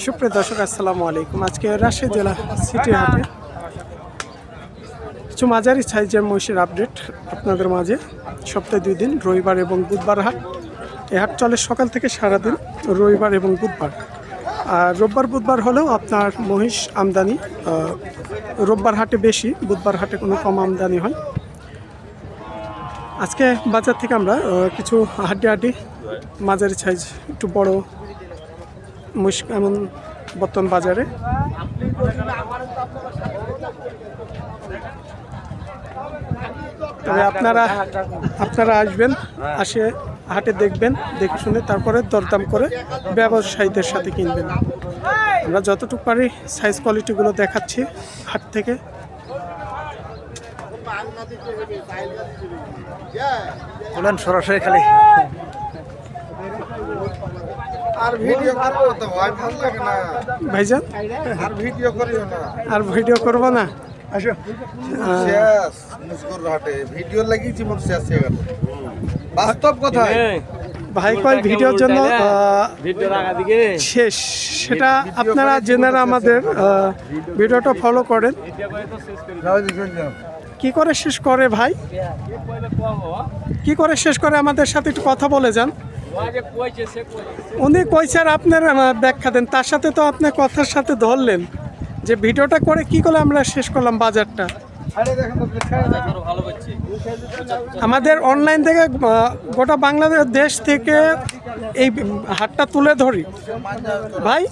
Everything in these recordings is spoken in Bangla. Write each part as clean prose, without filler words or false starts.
সুপ্রিয় দর্শক, আসসালামু আলাইকুম। আজকে রাজশাহী জেলা সিটি হাটে কিছু মাঝারি সাইজের মহিষের আপডেট আপনাদের মাঝে। সপ্তাহে 2 দিন, রবিবার এবং বুধবার হাট। এই হাট চলে সকাল থেকে সারাদিন, রবিবার এবং বুধবার। আর রোববার বুধবার হলেও আপনার মহিষ আমদানি রোববার হাটে বেশি, বুধবার হাটে কোনো কম আমদানি হয়। আজকে বাজার থেকে আমরা কিছু হাড্ডি মাঝারি সাইজ একটু বড় মহিষ এমন বর্তমান বাজারে। তবে আপনারা আসবেন, আসে হাটে দেখবেন, দেখে শুনে তারপরে দরদাম করে ব্যবসায়ীদের সাথে কিনবেন। আমরা যতটুকু পারি সাইজ কোয়ালিটিগুলো দেখাচ্ছি হাট থেকে। সরাসরি খালি আর ভিডিও করবো তো ভাই, ভালো লাগে না ভাইজান। আর ভিডিও করিও না, আর ভিডিও করবো না। আসো শেষ মুস্কুর হাটে ভিডিও লাগিয়েছি, মোর শেষ হয়ে গেল। বাস্তব কথা ভাই কয় ভিডিওর জন্য শেষ, সেটা আপনারা জেনারা আমাদের ভিডিওটা ফলো করেন। কি করে শেষ করে ভাই, কি করে শেষ করে আমাদের সাথে একটু কথা বলে যান। উনি কইছে আর আপনার ব্যাখ্যা দেন, তার সাথে তো আপনি কথার সাথে ধরলেন যে ভিডিওটা করে কি করে আমরা শেষ করলাম বাজারটা। আমাদের অনলাইন থেকে গোটা বাংলাদেশ থেকে এই হাটটা তুলে ধরি ভাই।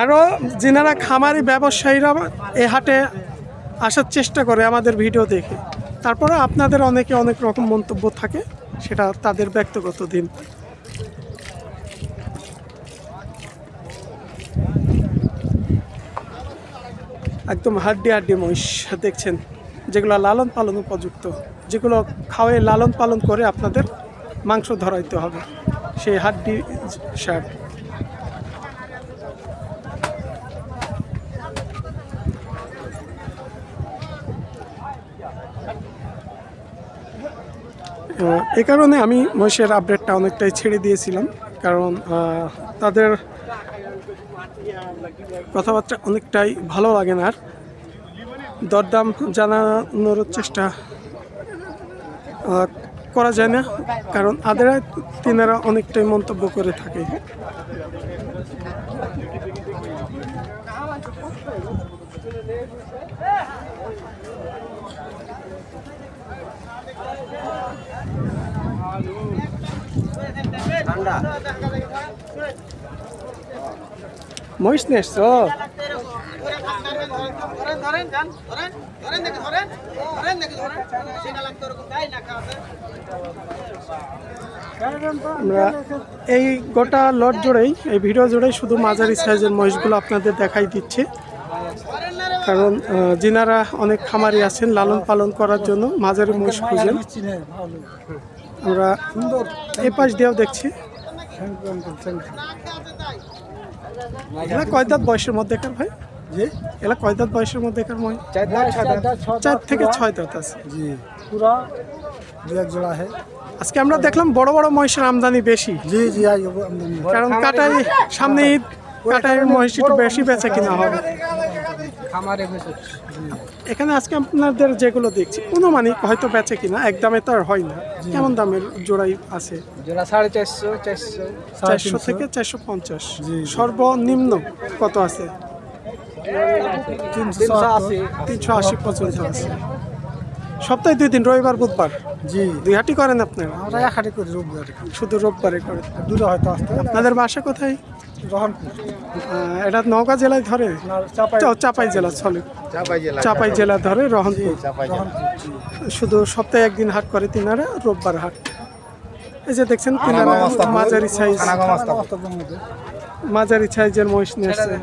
আরও যিনারা খামারি ব্যবসায়ীরা এই হাটে আসার চেষ্টা করে আমাদের ভিডিও দেখে, তারপরে আপনাদের অনেক রকম মন্তব্য থাকে, সেটা তাদের ব্যক্তিগত দিন। একদম হাড্ডি মহিষ দেখছেন, যেগুলো লালন পালন উপযুক্ত, যেগুলো খাওয়াই লালন পালন করে আপনাদের মাংস ধরাইতে হবে, সেই হাড্ডি সার। এই কারণে আমি মহিষের আপডেটটা অনেকটাই ছেড়ে দিয়েছিলাম, কারণ তাদের কথাবার্তা অনেকটাই ভালো লাগে না, আর দরদাম জানানোর চেষ্টা করা যায় না, কারণ তিনারা অনেকটাই মন্তব্য করে থাকে। মহিষ নিয়ে এসছো? আমরা এই গোটা লট জুড়েই, এই ভিডিও জুড়েই শুধু মাঝারি সাইজের মহিষগুলো আপনাদের দেখাই দিচ্ছে, কারণ যিনারা অনেক খামারি আছেন লালন পালন করার জন্য মাঝারি মহিষ খুঁজেন। আমরা এই পাশ দিয়েও দেখছি। এলা কয় দাঁত বয়সের মধ্যেকার ভাই? জি, এলা কয় দাঁত বয়সের মধ্যেকার মহিষ? 4 থেকে 6 দাঁত আছে। জি, পুরা 2-1 জোড়া है। আজকে আমরা দেখলাম বড় বড় মহিষের আমদানি বেশি। জি জি, আমদানি, কারণ কাটাই সামনে ঈদ, কাটাই মহিষ একটু বেশি বেচা কিনা হবে এখানে। আজকে আপনাদের যেগুলো দেখছি অনুমানিক হয়তো বেচে কিনা, একদমে তো আর হয় না। কেমন দামের জোড়াই আছে? জোড়া 450, 400 থেকে 450। সর্বনিম্ন কত আছে? 380 পর্যন্ত আছে। সপ্তাহে 2 দিন, রবিবার বুধবার। জি, 2 হাটই করেন আপনারা? আমরা এক হাটে করি, রোববার শুধু রোববারে করেন? দুটো হয়তো আসতে। আপনাদের বাসা কোথায়? রহনপুর। এটা নওগাঁ জেলায় ধরে? চাপাই জেলা, চলে চাপাই জেলা ধরে রহনপুর। শুধু সপ্তাহে 1 দিন হাট করে তিনারা, রোববার হাট। এই যে দেখছেন তিনারা মাঝারি সাইজের মহিষ নিয়ে আসছে।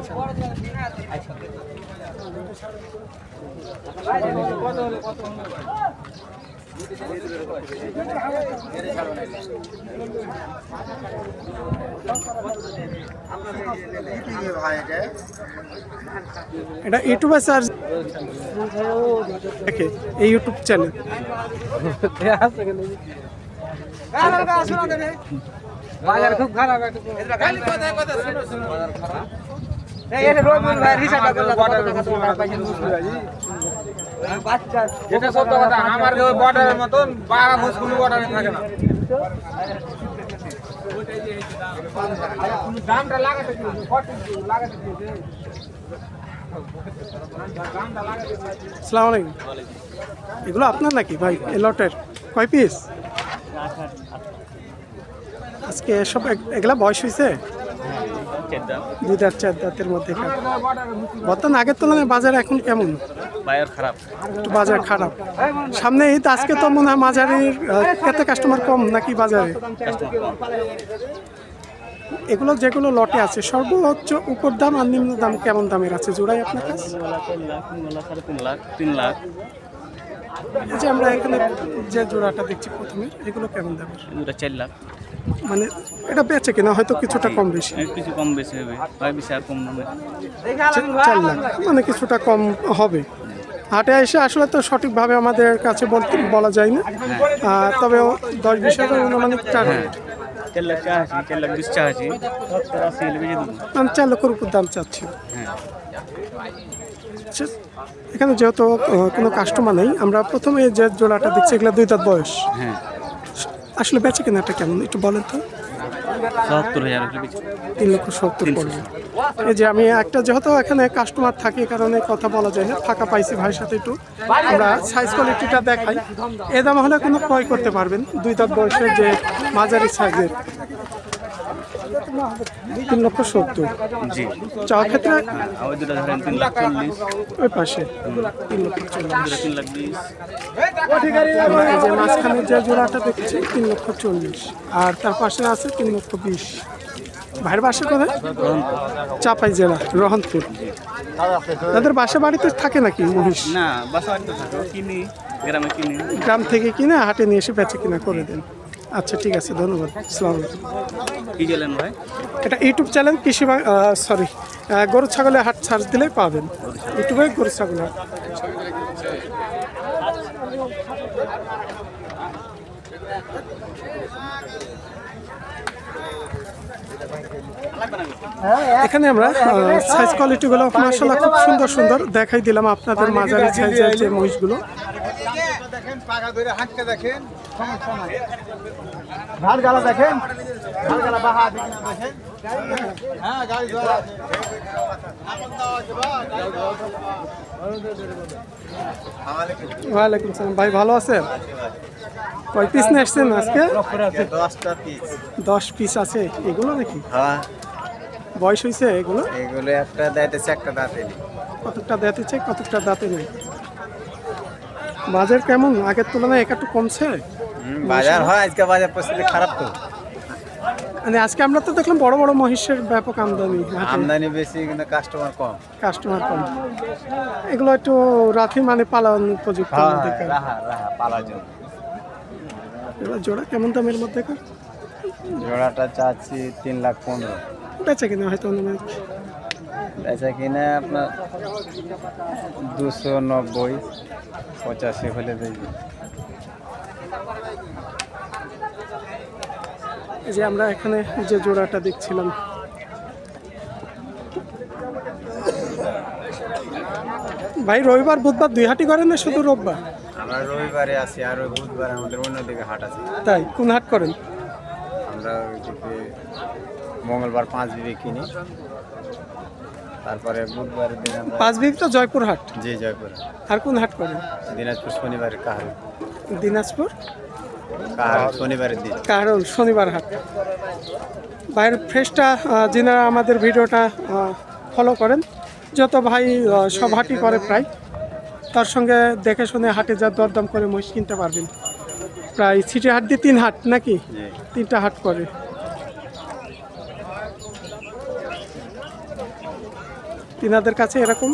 এটা ইউটিউবে সার্চ দেখে, এই ইউটিউব চ্যানেল বাজার খুব খারাপ এই এটা রোজ ভাই রিসাটা করলা এটা সত্য কথা আমার ওই বর্ডারের মতন বাড়া মুসকুল বর্ডারে থাকে না দামটা লাগাতে দিও কত লাগাতে দিও আসসালামু আলাইকুম। এগুলো আপনার নাকি ভাই এই লটের কয় পিস? আজকে সব এগুলা বয়স হয়েছে 2 দাঁত 4 দাঁতের মধ্যে। বর্তমান আগের তুলনায় বাজার এখন কেমন? বাজার খারাপ। একটু বাজার খারাপ। সামনে ঈদ, আজকে তো মনে হয় মাঝারির ক্ষেত্রে কাস্টমার কম নাকি বাজারে? এগুলো যেগুলো লটে আছে সর্বোচ্চ উপর দাম আর নিম্ন দাম কেমন দামের আছে জোড়াই আপনার কাছে? 3 লাখ। এই যে আমরা এখানে যে জোড়াটা দেখছি প্রথমে, এগুলো কেমন দামের? 4 লাখ। মানে এটা বেচে কিনা হয়তো কিছুটা কম বেশি, কিছু কম বেশি হবে, হয় বেশি আর কম হবে। 4 লাখ মানে কিছুটা কম হবে। হাটে এসে আসলে তো সঠিকভাবে আমাদের কাছে বলা যায় না, তবে 10-20 হাজার অনুমানিক টার্গেট। 4 লাখ চা আছে, 4 লাখ 20 চা আছে, 70-80 হলে বেশি দেবো। আমি 4 লক্ষের উপর দাম চাচ্ছি। হ্যাঁ, আচ্ছা, এখানে যেহেতু কোনো কাস্টমার নেই, আমরা প্রথমে যে জোড়াটা দেখছি এগুলো 2 দাঁত বয়স। হ্যাঁ, আসলে বেচে কেনাটা কেমন একটু বলেন তো? 70,000 হলে বেশি। 3,70,000 পড়বে। এই যে আমি একটা যেহেতু এখানে কাস্টমার থাকে, এই কারণে কথা বলা যায় না, ফাঁকা পাইছি ভাইয়ের সাথে, একটু আমরা সাইজ কোয়ালিটিটা দেখাই। এ দাম হলে কোনো ক্রয় করতে পারবেন। 2 দাঁত বয়সের যে মাঝারি সাইজের 3,70,000। জি, চাওয়ার ক্ষেত্রে ওই দুটো ধরেন 3,40,000, ওই পাশে 3,40,000। 3,20,000। এই যে মাঝখানে যে জোড়াটা দেখছি 3,40,000, আর তার পাশে আছে 3,20,000। ভাইয়ের বাসা কোথায়? চাপাই জেলা রহনপুর। তাদের বাসা বাড়িতে থাকে নাকি মহিষ? না, বাসা বাড়িতে থাকে, কিনি, গ্রামে কিনি। গ্রাম থেকে কিনে হাটে নিয়ে এসে বেচে কিনা করে দেন। আচ্ছা, ঠিক আছে, ধন্যবাদ। আসসালামু আলাইকুম। কি জ্বলেন ভাই? এটা ইউটিউব চ্যানেল কৃষি সরি গরু ছাগলের হাট সার্চ দিলেই পাবেন। ইউটিউবে গরু ছাগলের হাট। এখানে আমরা সাইজ কোয়ালিটিগুলো মাশাআল্লাহ খুব সুন্দর সুন্দর দেখাই দিলাম আপনাদের মাঝারি সাইজের যে মহিষগুলো। দেখেন পাকা ধরে হাঁটতে দেখেন, সমস্যা নাই। ঘাট গালা দেখেন, ঘাট গালা বাহা দেখেন, দেখেন। হ্যাঁ, গাড়ি ধরা আছে। ওয়ালাইকুম সালাম। ভাই ভালো আছেন? কয় পিস নিয়ে আসছেন আজকে? 10টা পিস। 10 পিস আছে। এগুলো নাকি হ্যাঁ, বয়স হয়েছে? এগুলো এগুলো একটা দাঁতেছে, একটা দাঁতে নেই। কতটা দাঁতেছে, কতটা দাঁতে নেই? বাজার কেমন আগের তুলনায় একটু কমছে? বাজার হয় আজকে, বাজার পরিস্থিতি খারাপ তো। মানে আজকে আমরা তো দেখলাম বড় বড় মহিষের ব্যাপক আমদানি, আমদানি বেশি কিন্তু কাস্টমার কম। কাস্টমার কম। এগুলো একটু রাখি মানে পালন উপযুক্ত মধ্যে। রাহা পালার জন্য। এগুলো জোড়া কেমন দামের মধ্যে? জোড়াটা চাচ্ছি 3,15,000। বেচে কিনা হয়তো অনুমানিক বেচা কিনা আপনার 290-85 হলে দেখবি। এই যে আমরা এখানে যে জোড়াটা দেখছিলাম, ভাই রবিবার বুধবার 2 হাটই করেন না শুধু রোববার? আমরা রবিবারে আসি, আর ওই বুধবার আমাদের অন্যদিকে হাট আছে। তাই কোন হাট করেন? আমরা ওইদিকে মঙ্গলবার 5 বিবি কিনি, তারপরে বুধবারের দিন আমরা 5 বিবি তো জয়পুর হাট। জি, জয়পুর। আর কোন হাট করেন? দিনাজপুর শনিবারের কাহার, দিনাজপুর শনিবারের দিন। কারণ শনিবার হাট। ভাইয়ের ফ্রেশটা যিনারা আমাদের ভিডিওটা ফলো করেন, যত ভাই সব হাটই করে প্রায়, তার সঙ্গে দেখে শুনে হাটে যা দরদাম করে মহিষ কিনতে পারবেন। প্রায় সিটি হাট দিয়ে 3 হাট নাকি? 3টা হাট করে। তিনাদের কাছে এরকম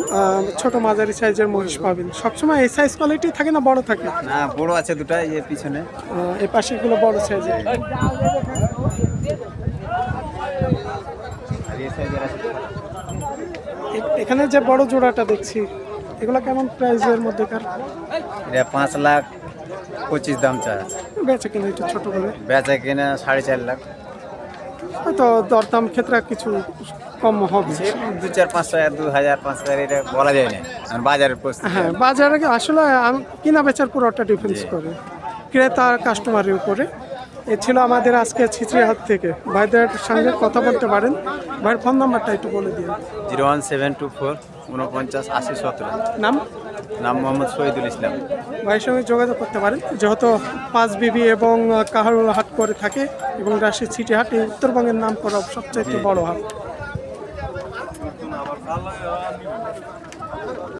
ছোট মাঝারি সাইজের মহিষ পাবেন। সবসময় এই সাইজ কোয়ালিটি থাকে না বড় থাকে? না, বড় আছে দুটা, এই পিছনে। এই পাশে এগুলো বড় সাইজের। এখানে যে বড় জোড়াটা দেখছি, এগুলো কেমন প্রাইসের মধ্যেকার? এটা 5,25,000 দাম চাচ্ছে। বেচে কিনা একটু ছোট করে? বেচা কিনা 4.5 লাখ। হয়তো দরদাম ক্ষেত্রে কিছু কম হবে। 2-4-5 2,000-5,000 এটা বলা যায় না, আর বাজারের পরিস্থিতি। হ্যাঁ, বাজারে আসলে কিনা বেচার পুরোটা ডিফেন্স করে ক্রেতা আর কাস্টমারের উপরে। এ ছিল আমাদের আজকে ছিচড়িহাট থেকে। ভাইদের সঙ্গে কথা বলতে পারেন। ভাইয়ের ফোন নাম্বারটা একটু বলে দিন। 01724 49 80 17। নাম? নাম মোহাম্মদ শহীদুল ইসলাম। ভাইয়ের সঙ্গে যোগাযোগ করতে পারেন, যেহেতু 5 বিবি এবং কাহারুল হাট করে থাকে এবং রাজশাহী সিটি হাট এই উত্তরবঙ্গের নাম করা সবচেয়ে বড় হাট।